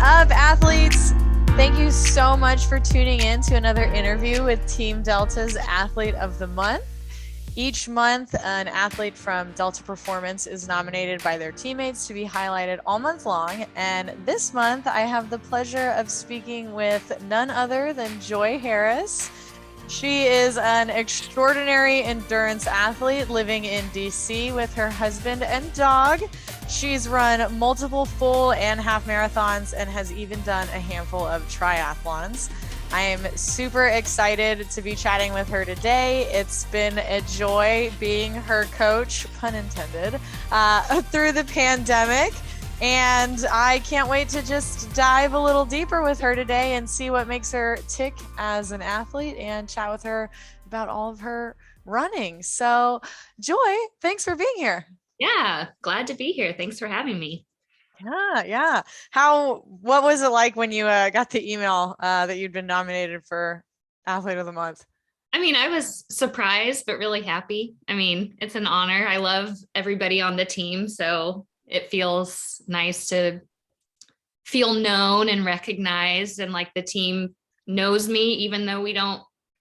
up, athletes? Thank you so much for tuning in to another interview with Team Delta's Athlete of the Month. Each month, an athlete from Delta Performance is nominated by their teammates to be highlighted all month long. And this month, I have the pleasure of speaking with none other than Joy Harris. She is an extraordinary endurance athlete living in DC with her husband and dog. She's run multiple full and half marathons and has even done a handful of triathlons. I am super excited to be chatting with her today. It's been a joy being her coach, pun intended, through the pandemic. And I can't wait to just dive a little deeper with her today and see what makes her tick as an athlete and chat with her about all of her running. So, Joy, thanks for being here. Yeah, glad to be here. Thanks for having me. Yeah. What was it like when you got the email that you'd been nominated for Athlete of the Month? I mean, I was surprised, but really happy. I mean, it's an honor. I love everybody on the team, so it feels nice to feel known and recognized, and like the team knows me, even though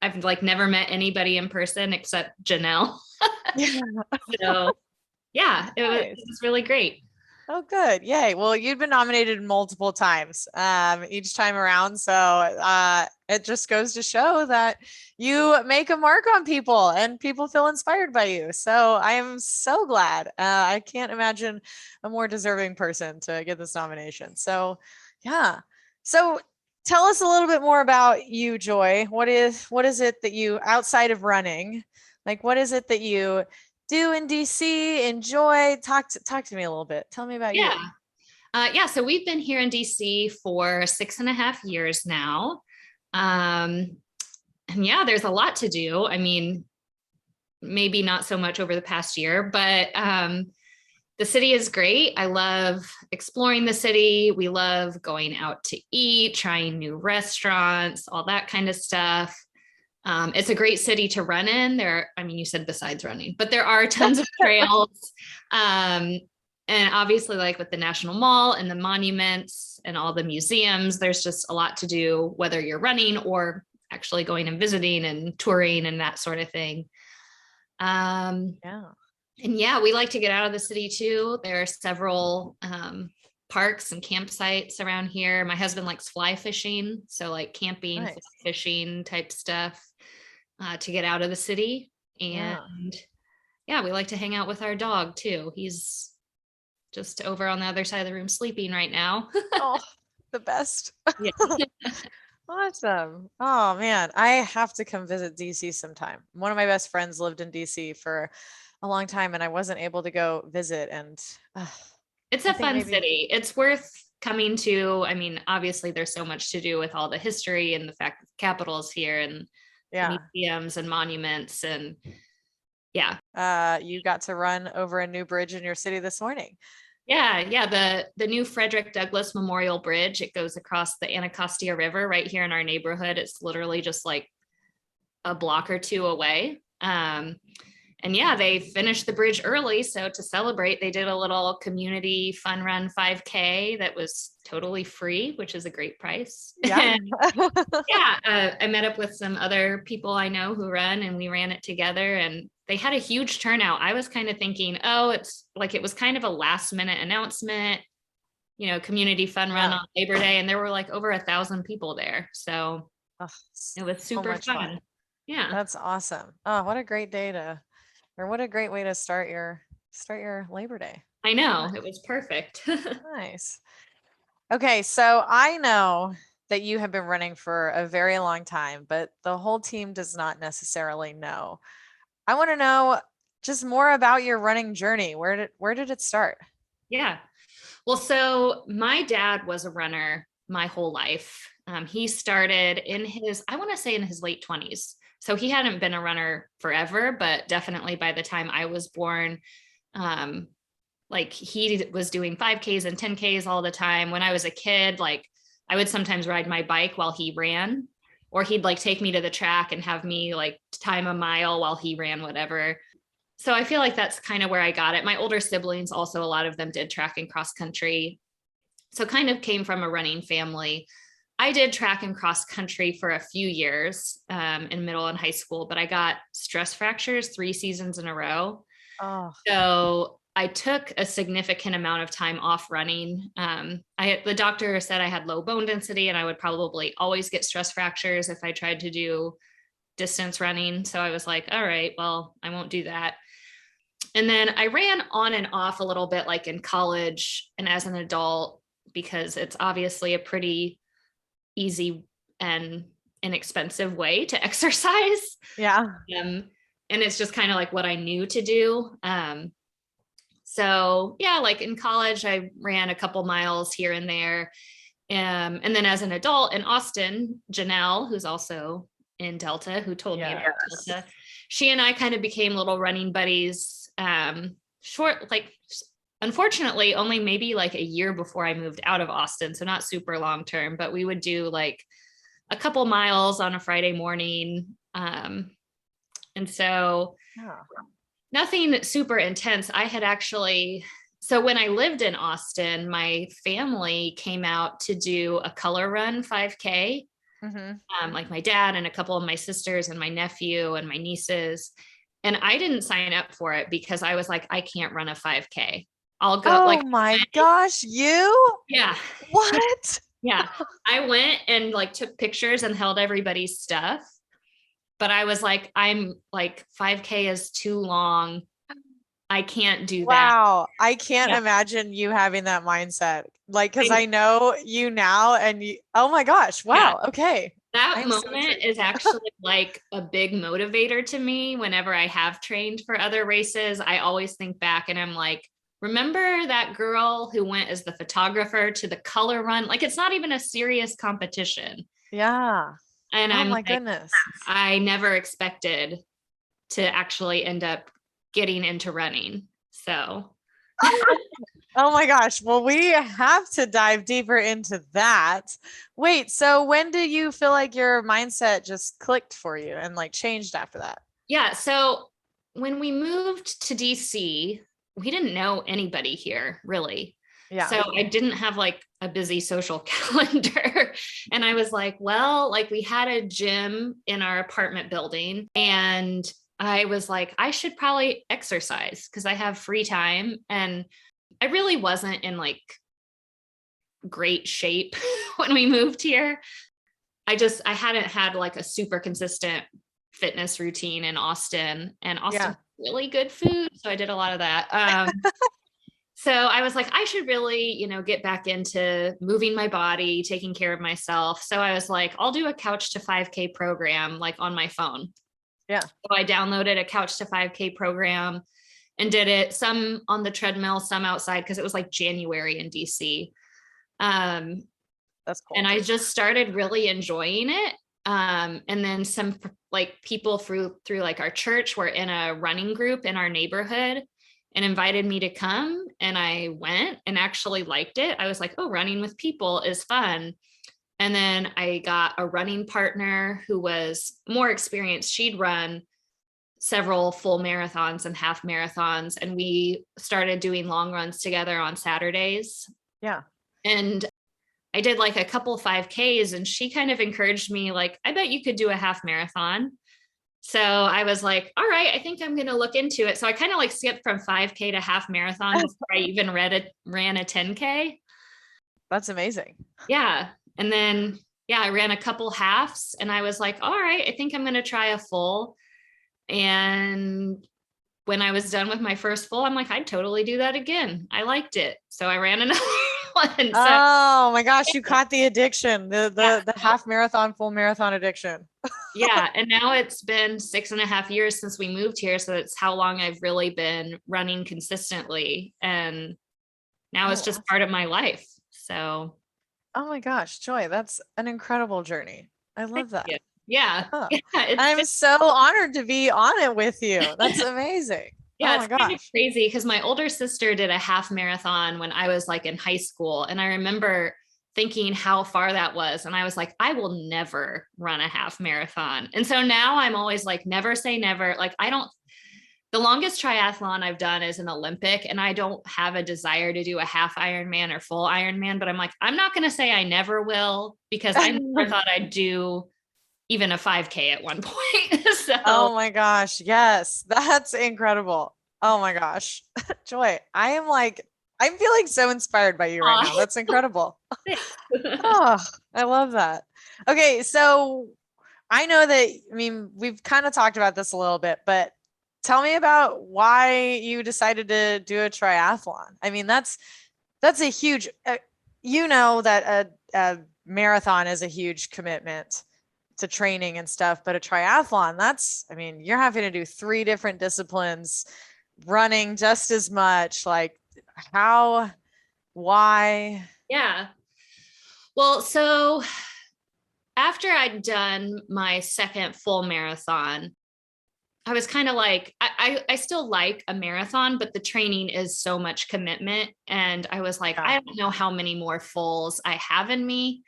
I've like never met anybody in person except Janelle. So yeah, it was really great. Oh, good. Yay. Well, you've been nominated multiple times each time around. So it just goes to show that you make a mark on people and people feel inspired by you. So I am so glad. I can't imagine a more deserving person to get this nomination. So yeah. So tell us a little bit more about you, Joy. What is it that you, outside of running, like what is it that you do in DC, enjoy? Talk to me a little bit. Tell me about you. So we've been here in DC for 6.5 years now. And yeah, there's a lot to do. I mean, maybe not so much over the past year, but the city is great. I love exploring the city. We love going out to eat, trying new restaurants, all that kind of stuff. It's a great city to run in. You said besides running, but there are tons of trails. And obviously, like with the National Mall and the monuments and all the museums, there's just a lot to do, whether you're running or actually going and visiting and touring and that sort of thing. And yeah, we like to get out of the city too. There are several parks and campsites around here. My husband likes fly fishing, so like camping, nice. Fly fishing type stuff to get out of the city. And yeah, we like to hang out with our dog too. He's just over on the other side of the room sleeping right now. Oh, the best. Yeah. Awesome. Oh man, I have to come visit DC sometime. One of my best friends lived in DC for a long time and I wasn't able to go visit, and it's a fun city. It's worth coming to. I mean, obviously there's so much to do with all the history and the fact that the capital is here and museums and monuments, and you got to run over a new bridge in your city this morning. The new Frederick Douglass Memorial Bridge. It goes across the Anacostia River right here in our neighborhood. It's literally just like a block or two away. And yeah, they finished the bridge early. So to celebrate, they did a little community fun run 5K that was totally free, which is a great price. Yeah. I met up with some other people I know who run, and we ran it together, and they had a huge turnout. I was kind of thinking, it's like, it was kind of a last minute announcement, community fun run on Labor Day. And there were like over 1,000 people there. So it was super fun. Yeah. That's awesome. Oh, what a great what a great way to start your Labor Day. I know, it was perfect. Nice. Okay, so I know that you have been running for a very long time, but the whole team does not necessarily know. I want to know just more about your running journey. Where did it start? Yeah. Well, so my dad was a runner my whole life. He started in his late 20s. So he hadn't been a runner forever, but definitely by the time I was born, like he was doing 5Ks and 10Ks all the time. When I was a kid, like I would sometimes ride my bike while he ran, or he'd like take me to the track and have me like time a mile while he ran, whatever. So I feel like that's kind of where I got it. My older siblings also, a lot of them did track and cross country. So kind of came from a running family. I did track and cross country for a few years in middle and high school, but I got stress fractures 3 seasons in a row. Oh, So I took a significant amount of time off running. The doctor said I had low bone density and I would probably always get stress fractures if I tried to do distance running. So I was like, all right, well, I won't do that. And then I ran on and off a little bit like in college and as an adult, because it's obviously a pretty easy and inexpensive way to exercise. yeah. And it's just kind of like what I knew to do. So yeah, like in college, I ran a couple miles here and there. And then as an adult in Austin, Janelle, who's also in Delta, who told me about Delta, she and I kind of became little running buddies. Unfortunately, only maybe like a year before I moved out of Austin. So not super long term, but we would do like a couple miles on a Friday morning. And so nothing super intense. So when I lived in Austin, my family came out to do a color run 5K. Like my dad and a couple of my sisters and my nephew and my nieces. And I didn't sign up for it because I was like, I can't run a 5K. I'll go. Oh my gosh, you? Yeah. What? Yeah. I went and like took pictures and held everybody's stuff. But I was like, I'm like 5K is too long. I can't do that. Wow. I can't imagine you having that mindset. Like, because I know you now and you, oh my gosh. Wow. Yeah. Okay. That moment is actually like a big motivator to me. Whenever I have trained for other races, I always think back and I'm like, remember that girl who went as the photographer to the color run? Like, it's not even a serious competition. Yeah. And oh I'm my like, goodness. I never expected to actually end up getting into running. So. Oh my gosh. Well, we have to dive deeper into that. Wait, so when did you feel like your mindset just clicked for you and like changed after that? Yeah. So when we moved to DC, we didn't know anybody here really. Yeah. So I didn't have like a busy social calendar. And I was like, well, like we had a gym in our apartment building and I was like, I should probably exercise because I have free time. And I really wasn't in like great shape when we moved here. I hadn't had like a super consistent fitness routine in Austin, and Austin really good food. So I did a lot of that. So I was like, I should really, get back into moving my body, taking care of myself. So I was like, I'll do a couch to 5K program like on my phone. Yeah. So I downloaded a couch to 5K program and did it, some on the treadmill, some outside, because it was like January in DC. That's cool. And I just started really enjoying it. And then some like people through like our church were in a running group in our neighborhood and invited me to come. And I went and actually liked it. I was like, oh, running with people is fun. And then I got a running partner who was more experienced. She'd run several full marathons and half marathons. And we started doing long runs together on Saturdays. Yeah. And I did like a couple 5Ks and she kind of encouraged me, like, I bet you could do a half marathon. So I was like, all right, I think I'm going to look into it. So I kind of like skipped from 5K to half marathon before I even ran a 10K. That's amazing. Yeah. And then, I ran a couple halves and I was like, all right, I think I'm going to try a full. And when I was done with my first full, I'm like, I'd totally do that again. I liked it. So I ran another one. So, oh my gosh, you caught the addiction, the half marathon, full marathon addiction. Yeah. And now it's been 6.5 years since we moved here. So it's how long I've really been running consistently. And now it's just part of my life. So. Oh my gosh, Joy, that's an incredible journey. I love that. Yeah. Oh. I'm so honored to be on it with you. That's amazing. Yeah, it's kind of crazy because my older sister did a half marathon when I was like in high school. And I remember thinking how far that was. And I was like, I will never run a half marathon. And so now I'm always like, never say never. Like, The longest triathlon I've done is an Olympic, and I don't have a desire to do a half Ironman or full Ironman, but I'm like, I'm not going to say I never will, because I never thought I'd do even a 5K at one point. So, Oh my gosh. Yes. That's incredible. Oh my gosh. Joy, I'm feeling so inspired by you right now. That's incredible. Oh, I love that. Okay. So I know that, I mean, we've kind of talked about this a little bit, but tell me about why you decided to do a triathlon. I mean, that's a huge, you know, that a marathon is a huge commitment to training and stuff, but a triathlon, I mean, you're having to do 3 different disciplines, running just as much. Like, how, why? yeah. Well, so after I'd done my second full marathon, I was kind of like, I still like a marathon, but the training is so much commitment. And I was like, Yeah. I don't know how many more fulls I have in me.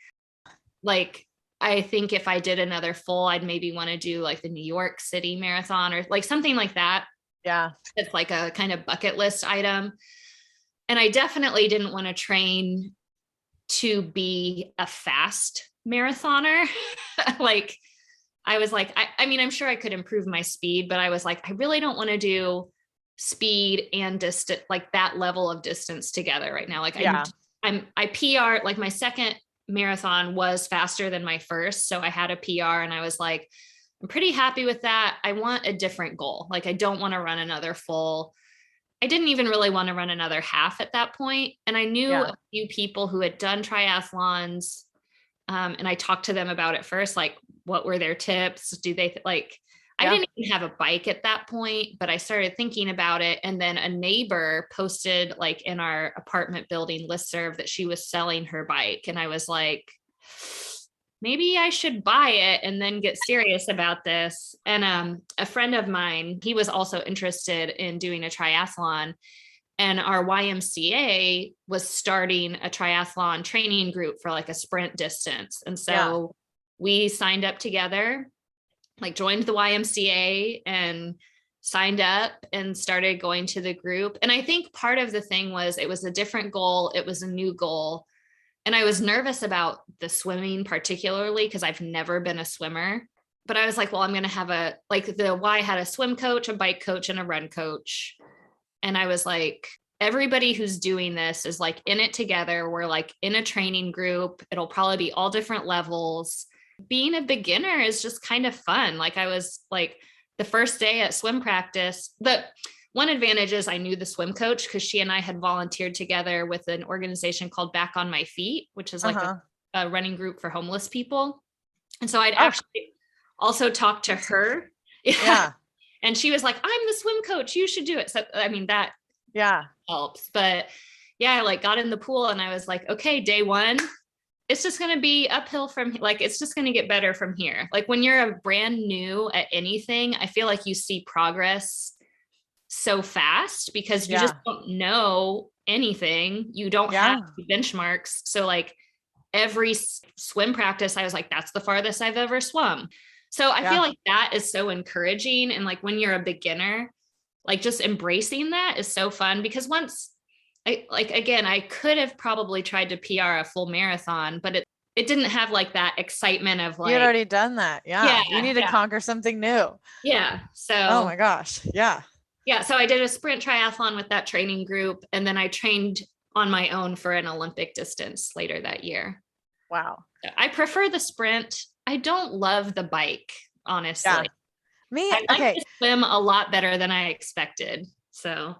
Like, I think if I did another full, I'd maybe want to do like the New York City Marathon or like something like that. Yeah. It's like a kind of bucket list item. And I definitely didn't want to train to be a fast marathoner. Like, I was like, I mean, I'm sure I could improve my speed, but I was like, I really don't want to do speed and distance, like that level of distance together right now. Like, Yeah. I PR, like my second marathon was faster than my first. So I had a PR, and I was like, I'm pretty happy with that. I want a different goal. Like, I don't want to run another full. I didn't even really want to run another half at that point. And I knew Yeah. a few people who had done triathlons. And I talked to them about it first, like, what were their tips? Do they like, I Yeah. didn't even have a bike at that point, but I started thinking about it. And then a neighbor posted like in our apartment building listserv that she was selling her bike. And I was like, maybe I should buy it and then get serious about this. And a friend of mine, he was also interested in doing a triathlon. And our YMCA was starting a triathlon training group for like a sprint distance. And so we signed up together, like joined the YMCA and signed up and started going to the group. And I think part of the thing was it was a different goal. It was a new goal. And I was nervous about the swimming, particularly because I've never been a swimmer. But I was like, well, I'm going to have the Y had a swim coach, a bike coach, and a run coach. And I was like, everybody who's doing this is like in it together. We're like in a training group. It'll probably be all different levels. Being a beginner is just kind of fun. Like, I was like, the first day at swim practice, the one advantage is I knew the swim coach because she and I had volunteered together with an organization called Back on My Feet, which is like a running group for homeless people. And so I'd actually also talked to her. Yeah. And she was like, I'm the swim coach. You should do it. So, I mean, that helps. But yeah, I like got in the pool and I was like, okay, day one, it's just going to be uphill from like, it's just going to get better from here. Like, when you're a brand new at anything, I feel like you see progress so fast because you just don't know anything. You don't have benchmarks. So like every swim practice, I was like, that's the farthest I've ever swum. So I feel like that is so encouraging. And like, when you're a beginner, like just embracing that is so fun because once I could have probably tried to PR a full marathon, but it didn't have like that excitement of like, you had already done that. Yeah. You need to conquer something new. Yeah. So, oh my gosh. Yeah. Yeah. So I did a sprint triathlon with that training group. And then I trained on my own for an Olympic distance later that year. Wow. I prefer the sprint. I don't love the bike, honestly. Yeah. Me, I like to swim a lot better than I expected. So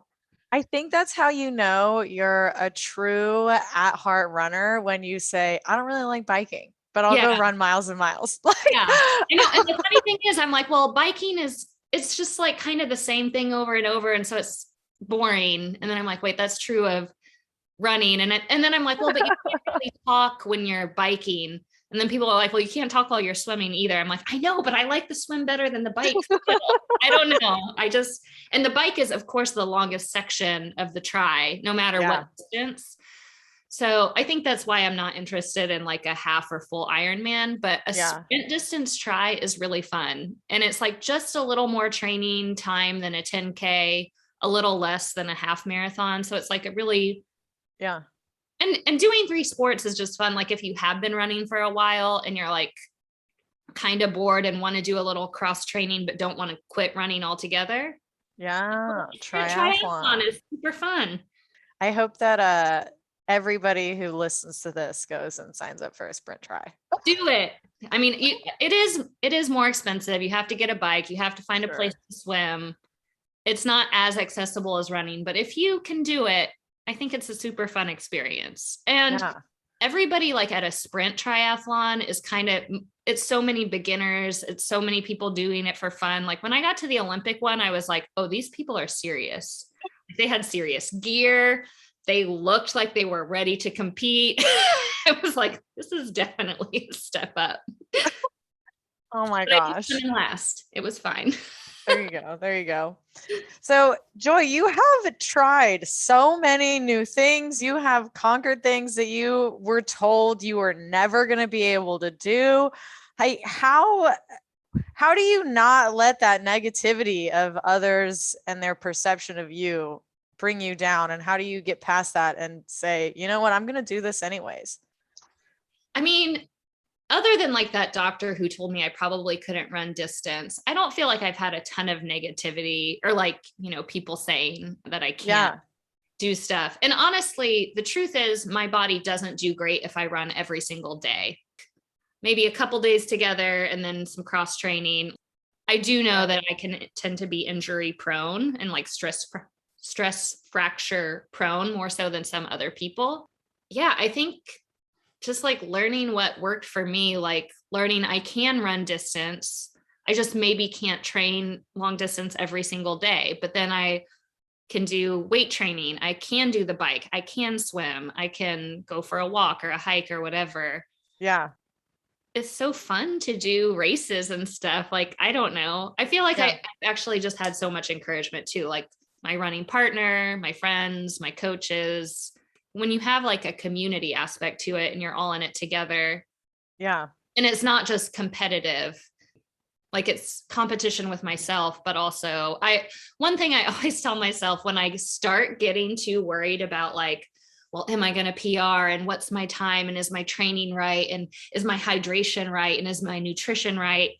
I think that's how you know you're a true at heart runner when you say, I don't really like biking, but I'll go run miles and miles. Yeah. You know, and the funny thing is, I'm like, well, biking it's just like kind of the same thing over and over. And so it's boring. And then I'm like, wait, that's true of running. And then I'm like, well, but you can't really talk when you're biking. And then people are like, well, you can't talk while you're swimming either. I'm like, I know, but I like the swim better than the bike. I don't know. And the bike is, of course, the longest section of the tri, no matter what distance. So I think that's why I'm not interested in like a half or full Ironman, but a Yeah. sprint distance try is really fun. And it's like just a little more training time than a 10K, a little less than a half marathon. So it's like a really, Yeah. and doing three sports is just fun. Like if you have been running for a while and you're like kind of bored and want to do a little cross training, but don't want to quit running altogether. Yeah. Triathlon Triathlon. is super fun. I hope that everybody who listens to this goes and signs up for a sprint try. Do it. I mean, it is more expensive. You have to get a bike. You have to find a place Sure. to swim. It's not as accessible as running, but if you can do it, I think it's a super fun experience. And Yeah. everybody like at a sprint triathlon is kind of, it's so many beginners, it's so many people doing it for fun. Like when I got to the Olympic one, I was like, oh, these people are serious. They had serious gear. They looked like they were ready to compete. I was like, this is definitely a step up. Oh my But I did gosh. come in last. It was fine. There you go. There you go. So, Joy, you have tried so many new things. You have conquered things that you were told you were never going to be able to do. How do you not let that negativity of others and their perception of you bring you down? And how do you get past that and say, you know what, I'm going to do this anyways? I mean, other than like that doctor who told me I probably couldn't run distance, I don't feel like I've had a ton of negativity or like, people saying that I can't Yeah. do stuff. And honestly, the truth is my body doesn't do great if I run every single day. Maybe a couple days together and then some cross training. I do know Yeah. that I can tend to be injury prone and like stress fracture prone more so than some other people. Yeah, I think just like learning what worked for me, like learning I can run distance. I just maybe can't train long distance every single day, but then I can do weight training. I can do the bike. I can swim. I can go for a walk or a hike or whatever. Yeah. It's so fun to do races and stuff. Like, I don't know. I feel like Yeah. I actually just had so much encouragement too. Like my running partner, my friends, my coaches. When you have like a community aspect to it and you're all in it together, Yeah. and it's not just competitive, like it's competition with myself, but also one thing I always tell myself when I start getting too worried about like, well, am I going to PR and what's my time and is my training right and is my hydration right and is my nutrition right?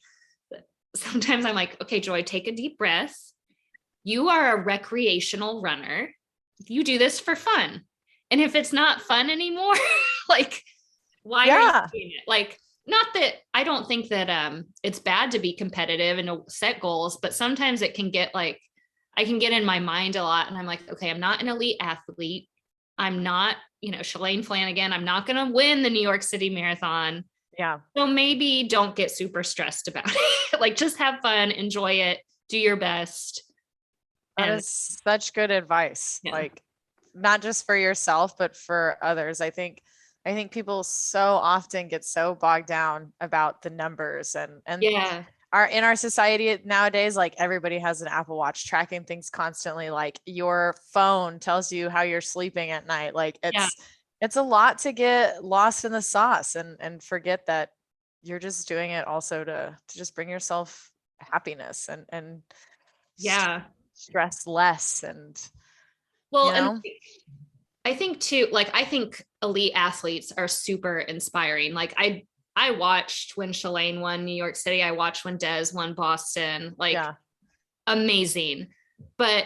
Sometimes I'm like, okay, Joy, take a deep breath. You are a recreational runner. You do this for fun. And if it's not fun anymore, like, why are you Yeah. doing it? Like, not that I don't think that it's bad to be competitive and to set goals, but sometimes it can get like, I can get in my mind a lot and I'm like, okay, I'm not an elite athlete. I'm not, Shalane Flanagan. I'm not going to win the New York City Marathon. Yeah. So maybe don't get super stressed about it. Like just have fun, enjoy it, do your best. That And is such good advice. yeah, Like not just for yourself, but for others. I think people so often get so bogged down about the numbers and yeah, in our society nowadays, like everybody has an Apple Watch tracking things constantly. Like your phone tells you how you're sleeping at night. Like yeah, it's a lot to get lost in the sauce and forget that you're just doing it also to just bring yourself happiness and yeah. stress less and Well, you and know I think too, like I think elite athletes are super inspiring. Like I watched when Shalane won New York City. I watched when Des won Boston. Like yeah. amazing. But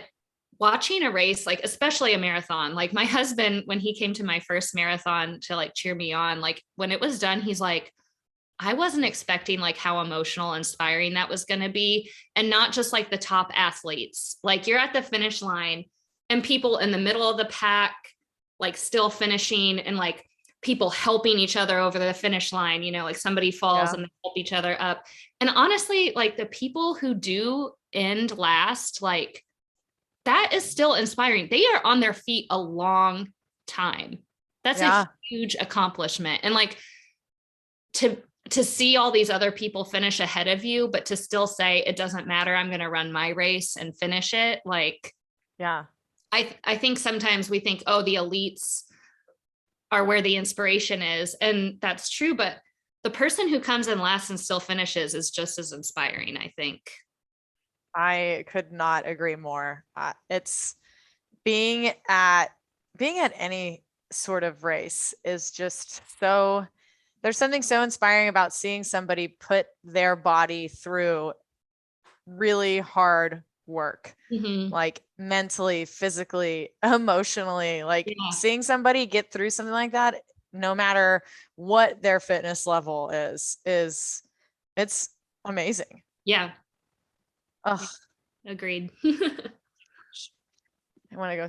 watching a race, like especially a marathon, like my husband, when he came to my first marathon to like cheer me on, like when it was done, he's like, I wasn't expecting like how emotional, inspiring that was going to be. And not just like the top athletes, like you're at the finish line and people in the middle of the pack, like still finishing and like people helping each other over the finish line, like somebody falls Yeah. and they help each other up. And honestly, like the people who do end last, like that is still inspiring. They are on their feet a long time. That's a Yeah. huge accomplishment. And like to see all these other people finish ahead of you, but to still say it doesn't matter, I'm going to run my race and finish it. Like Yeah. I think sometimes we think, oh, the elites are where the inspiration is. And that's true, but the person who comes in last and still finishes is just as inspiring, I think. I could not agree more. It's being at any sort of race is just so, there's something so inspiring about seeing somebody put their body through really hard work, Mhm. like mentally, physically, emotionally, like Yeah. seeing somebody get through something like that, no matter what their fitness level is it's amazing. Yeah. Ugh, Agreed. I want to go.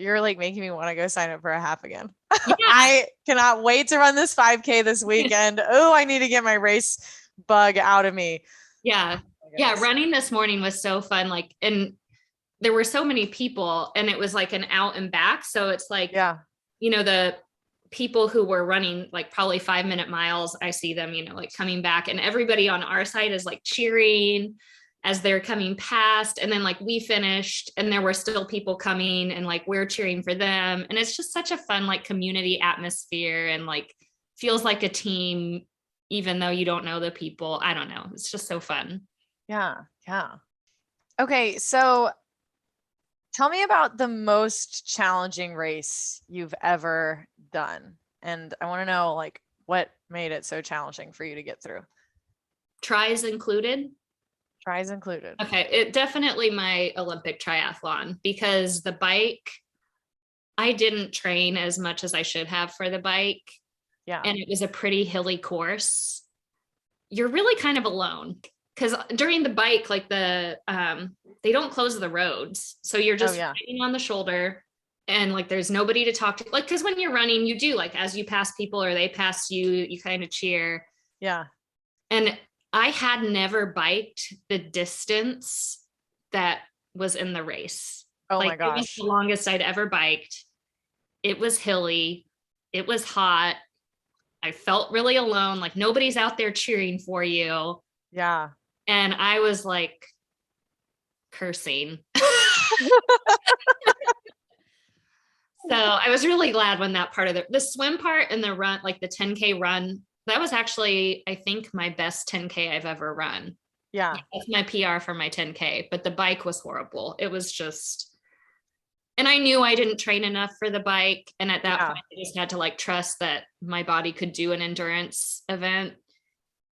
You're like making me want to go sign up for a half again. Yeah. I cannot wait to run this 5K this weekend. Oh, I need to get my race bug out of me. Yeah. Oh my Yeah. goodness. Running this morning was so fun. Like, and there were so many people and it was like an out and back. So it's like, Yeah. the people who were running like probably 5-minute miles, I see them, like coming back, and everybody on our side is like cheering as they're coming past. And then like we finished and there were still people coming and like we're cheering for them. And it's just such a fun like community atmosphere and like feels like a team, even though you don't know the people. I don't know. It's just so fun. Yeah. Yeah. Okay. So tell me about the most challenging race you've ever done. And I want to know like what made it so challenging for you to get through. Tries included. Tries included. Okay, it definitely my Olympic triathlon, because the bike, I didn't train as much as I should have for the bike, Yeah. and it was a pretty hilly course. You're really kind of alone because during the bike, like they don't close the roads, so you're Oh just yeah. riding on the shoulder, and like there's nobody to talk to. Like, because when you're running, you do like as you pass people or they pass you, you kind of cheer. Yeah. And I had never biked the distance that was in the race. Oh Like my it was the gosh. longest I'd ever biked. It was hilly. It was hot. I felt really alone. Like nobody's out there cheering for you. Yeah. And I was like cursing. So I was really glad when that part of the swim part and the run, like the 10K run, that was actually, I think, my best 10K I've ever run. Yeah. That's my PR for my 10K, but the bike was horrible. It was just, and I knew I didn't train enough for the bike. And at that Yeah. point, I just had to like trust that my body could do an endurance event,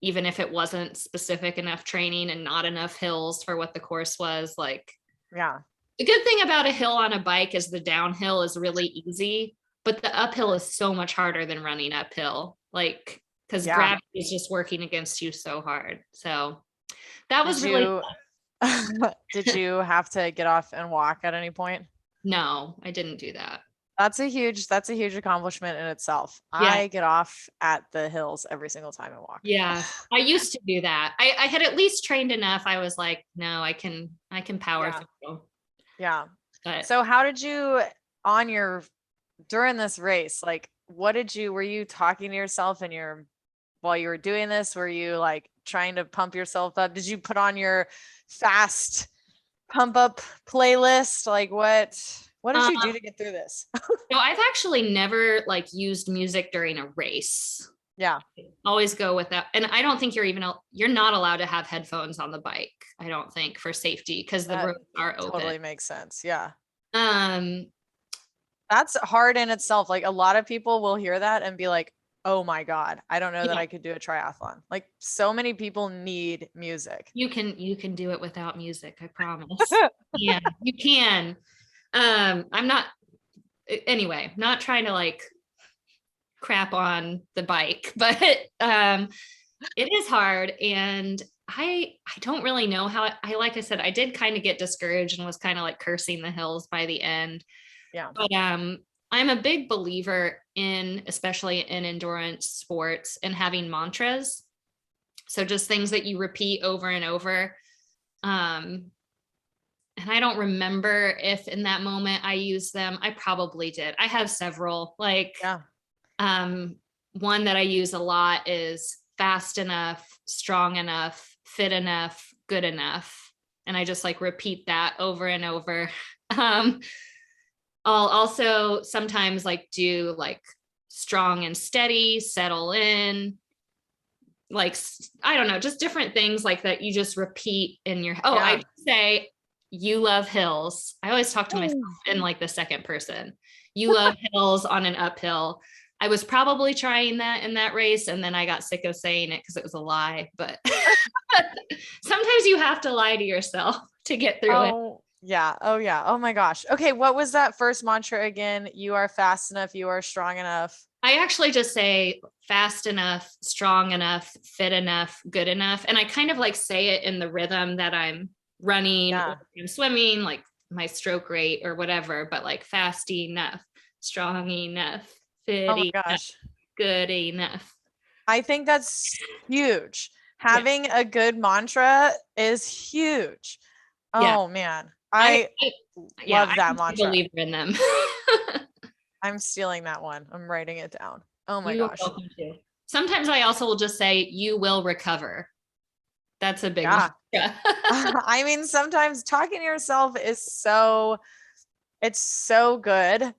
even if it wasn't specific enough training and not enough hills for what the course was. Like, Yeah. the good thing about a hill on a bike is the downhill is really easy, but the uphill is so much harder than running uphill. Like, because Yeah. gravity is just working against you so hard. So that was Did really you did you have to get off and walk at any point? no, I didn't do that. That's a huge accomplishment in itself. Yeah. I get off at the hills every single time I walk. Yeah. I used to do that. I had at least trained enough. I was like, no, I can power Yeah. through. Yeah. But So how did you during this race, like were you talking to yourself while you were doing this? Were you like trying to pump yourself up? Did you put on your fast pump up playlist? Like what did you do to get through this? no, I've actually never like used music during a race. Yeah. Always go with that. And I don't think you're not allowed to have headphones on the bike. I don't think, for safety, because the That roads are open. totally makes sense. Yeah. Um, That's hard in itself. Like a lot of people will hear that and be like, oh my God, I don't know that yeah, I could do a triathlon. Like so many people need music. you can do it without music, I promise. Yeah, you can. I'm not anyway, not trying to like crap on the bike, but it is hard. And I don't really know how like I said, I did kind of get discouraged and was kind of like cursing the hills by the end. Yeah. But I'm a big believer in, especially in endurance sports, and having mantras. So just things that you repeat over and over. And I don't remember if in that moment I used them. I probably did. I have several. Like Yeah. one that I use a lot is fast enough, strong enough, fit enough, good enough. And I just like repeat that over and over. I'll also sometimes like do like strong and steady, settle in, like, I don't know, just different things like that you just repeat in your, oh, I say you love hills. I always talk to myself in like the second person. You love hills on an uphill. I was probably trying that in that race, and then I got sick of saying it because it was a lie. But sometimes you have to lie to yourself to get through it. Yeah. Oh, yeah. Oh my gosh. Okay. What was that first mantra again? You are fast enough. You are strong enough. I actually just say fast enough, strong enough, fit enough, good enough. And I kind of like say it in the rhythm that I'm running or I'm swimming, like my stroke rate or whatever, but like fast enough, strong enough, fit enough, good enough. I think that's huge. Having a good mantra is huge. Oh man. I love that mantra. I believe in them. I'm stealing that one. I'm writing it down. Oh my gosh. Sometimes I also will just say, you will recover. That's a big one. I mean, sometimes talking to yourself is it's so good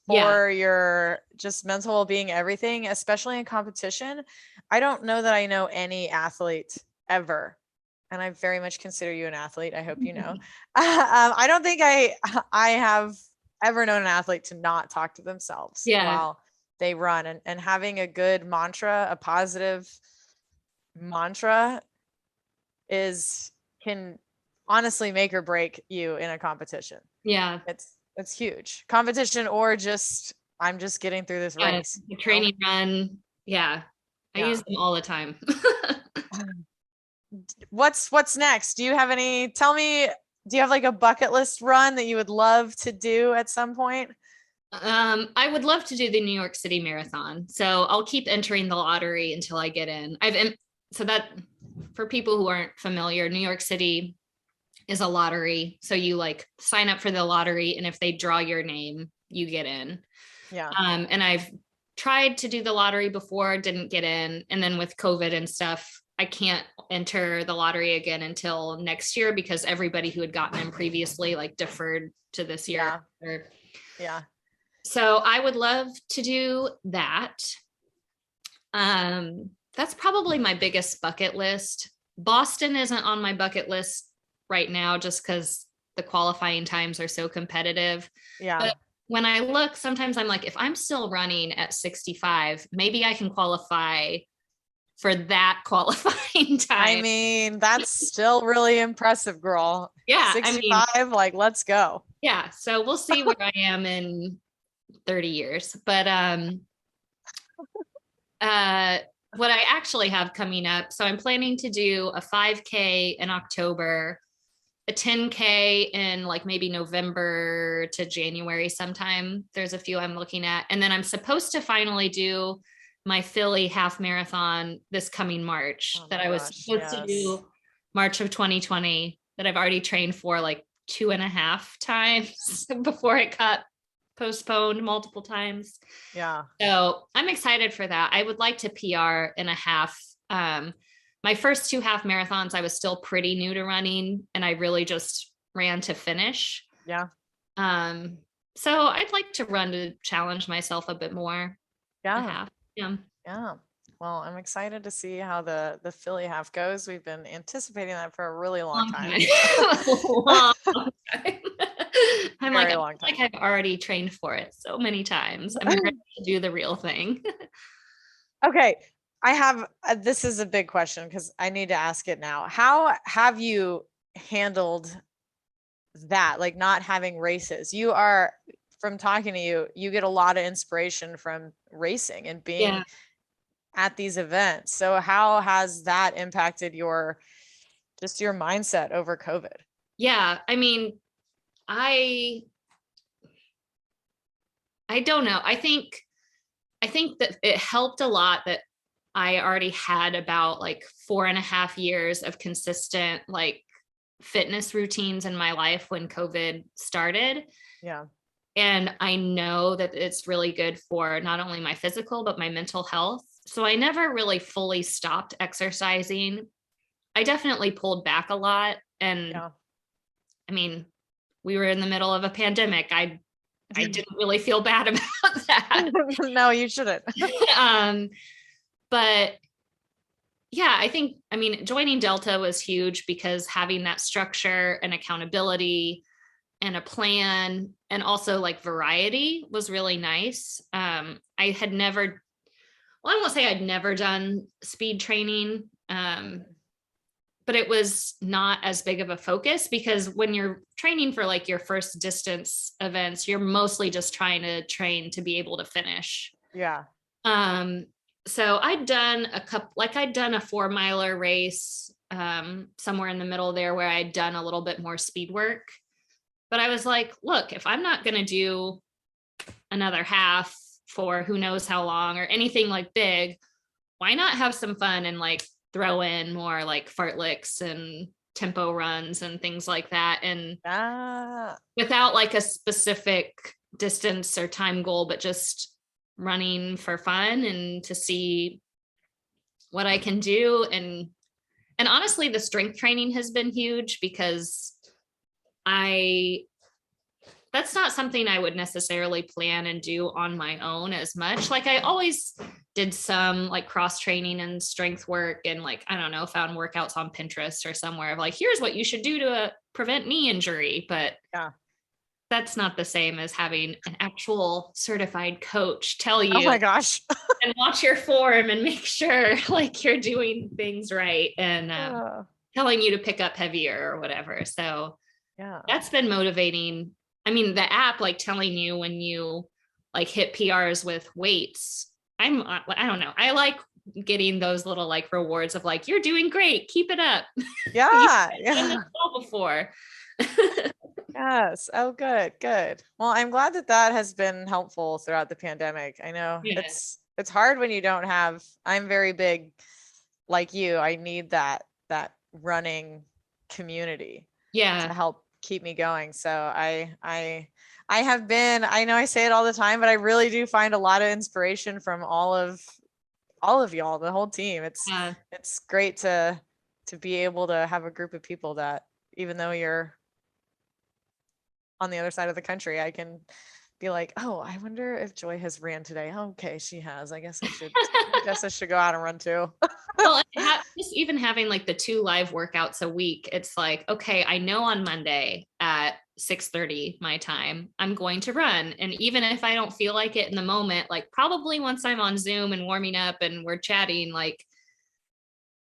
for your just mental well-being, everything, especially in competition. I don't know that I know any athlete ever, and I very much consider you an athlete. I hope you know. I don't think I have ever known an athlete to not talk to themselves while they run, and having a good mantra, a positive mantra can honestly make or break you in a competition. Yeah. It's huge. Competition or just, I'm just getting through this race. The training run. Yeah. I use them all the time. What's next? Do you have do you have like a bucket list run that you would love to do at some point? I would love to do the New York City Marathon. So I'll keep entering the lottery until I get in. So that, for people who aren't familiar, New York City is a lottery. So you like sign up for the lottery, and if they draw your name, you get in. Yeah. And I've tried to do the lottery before, didn't get in. And then with COVID and stuff, I can't enter the lottery again until next year because everybody who had gotten in previously like deferred to this year. Yeah. So I would love to do that. That's probably my biggest bucket list. Boston isn't on my bucket list right now just because the qualifying times are so competitive. Yeah. But when I look, sometimes I'm like, if I'm still running at 65, maybe I can qualify for that qualifying time. I mean, that's still really impressive, girl. Yeah. 65, like, let's go. Yeah. So we'll see where I am in 30 years. But what I actually have coming up, so I'm planning to do a 5K in October, a 10K in like maybe November to January sometime. There's a few I'm looking at. And then I'm supposed to finally do my Philly half marathon this coming March that I was supposed to do March of 2020 that I've already trained for like 2.5 times before it got postponed multiple times. Yeah. So I'm excited for that. I would like to PR in a half. My first 2 half marathons, I was still pretty new to running and I really just ran to finish. Yeah. So I'd like to run to challenge myself a bit more. Yeah. Yeah. Yeah. Well, I'm excited to see how the Philly half goes. We've been anticipating that for a really long time. Long time. I'm like, I've already trained for it so many times. I'm ready to do the real thing. Okay. I have, this is a big question because I need to ask it now. How have you handled that? Like not having races? You are, from talking to you, you get a lot of inspiration from racing and being at these events. So how has that impacted your mindset over COVID? Yeah. I mean, I don't know. I think that it helped a lot that I already had about like 4.5 years of consistent like fitness routines in my life when COVID started. Yeah. And I know that it's really good for not only my physical, but my mental health. So I never really fully stopped exercising. I definitely pulled back a lot. And I mean, we were in the middle of a pandemic. I I didn't really feel bad about that. No, you shouldn't. But yeah, I mean, joining Delta was huge because having that structure and accountability and a plan and also like variety was really nice. I had never, well, I won't say I'd never done speed training, but it was not as big of a focus because when you're training for like your first distance events, you're mostly just trying to train to be able to finish. Yeah. So I'd done I'd done a 4-miler race somewhere in the middle there where I'd done a little bit more speed work. But I was like, look, if I'm not going to do another half for who knows how long or anything like big, why not have some fun and like throw in more like fartleks and tempo runs and things like that. And without like a specific distance or time goal, but just running for fun and to see what I can do. And honestly, the strength training has been huge because that's not something I would necessarily plan and do on my own as much. Like I always did some like cross training and strength work and like, I don't know, found workouts on Pinterest or somewhere of like, here's what you should do to prevent knee injury. But yeah, that's not the same as having an actual certified coach tell you, oh my gosh, and watch your form and make sure like you're doing things right and telling you to pick up heavier or whatever. So yeah, that's been motivating. I mean, the app like telling you when you like hit PRs with weights. I don't know. I like getting those little like rewards of like, you're doing great. Keep it up. Yeah. Yeah. Before. Yes. Oh, good. Good. Well, I'm glad that has been helpful throughout the pandemic. I know it's hard when you don't have, I'm very big like you. I need that running community to help keep me going. So I have been, I know I say it all the time, but I really do find a lot of inspiration from all of y'all, the whole team. It's great to be able to have a group of people that even though you're on the other side of the country, I can be like, oh, I wonder if Joy has ran today. Okay, she has. I guess I should go out and run too. Well, just even having like the 2 live workouts a week, it's like, okay, I know on Monday at 6:30 my time, I'm going to run. And even if I don't feel like it in the moment, like probably once I'm on Zoom and warming up and we're chatting, like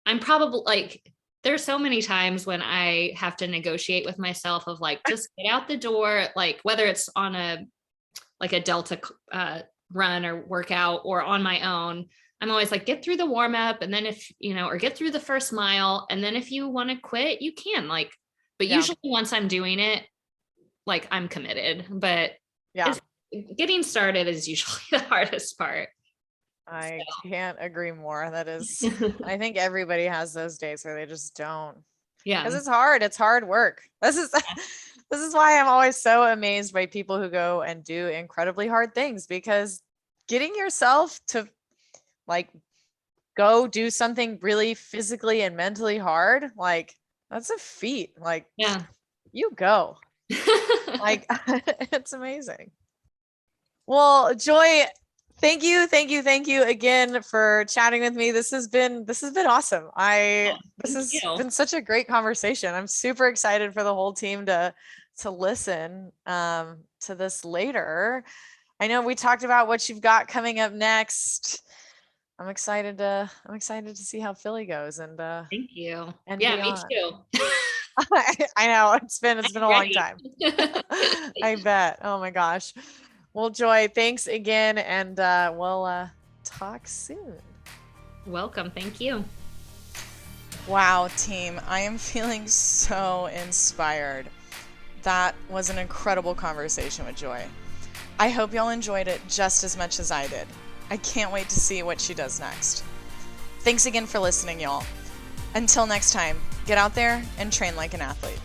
I'm probably like, there's so many times when I have to negotiate with myself of like, just get out the door, like whether it's on a Delta run or workout or on my own, I'm always like, get through the warm up. And then if, or get through the first mile. And then if you want to quit, you can but usually once I'm doing it, like I'm committed, but getting started is usually the hardest part. I can't agree more. That is, I think everybody has those days where they just don't. Yeah. Because it's hard. It's hard work. This is why I'm always so amazed by people who go and do incredibly hard things, because getting yourself to like go do something really physically and mentally hard, like that's a feat. Like, you go. Like, it's amazing. Well, Joy, thank you again for chatting with me. This has been awesome. This has been such a great conversation. I'm super excited for the whole team to listen to this later. I know we talked about what you've got coming up next. I'm excited to see how Philly goes. And thank you. And me too. I know it's been a long time. I bet. Oh my gosh. Well, Joy, thanks again, and we'll talk soon. Welcome. Thank you. Wow, team. I am feeling so inspired. That was an incredible conversation with Joy. I hope y'all enjoyed it just as much as I did. I can't wait to see what she does next. Thanks again for listening, y'all. Until next time, get out there and train like an athlete.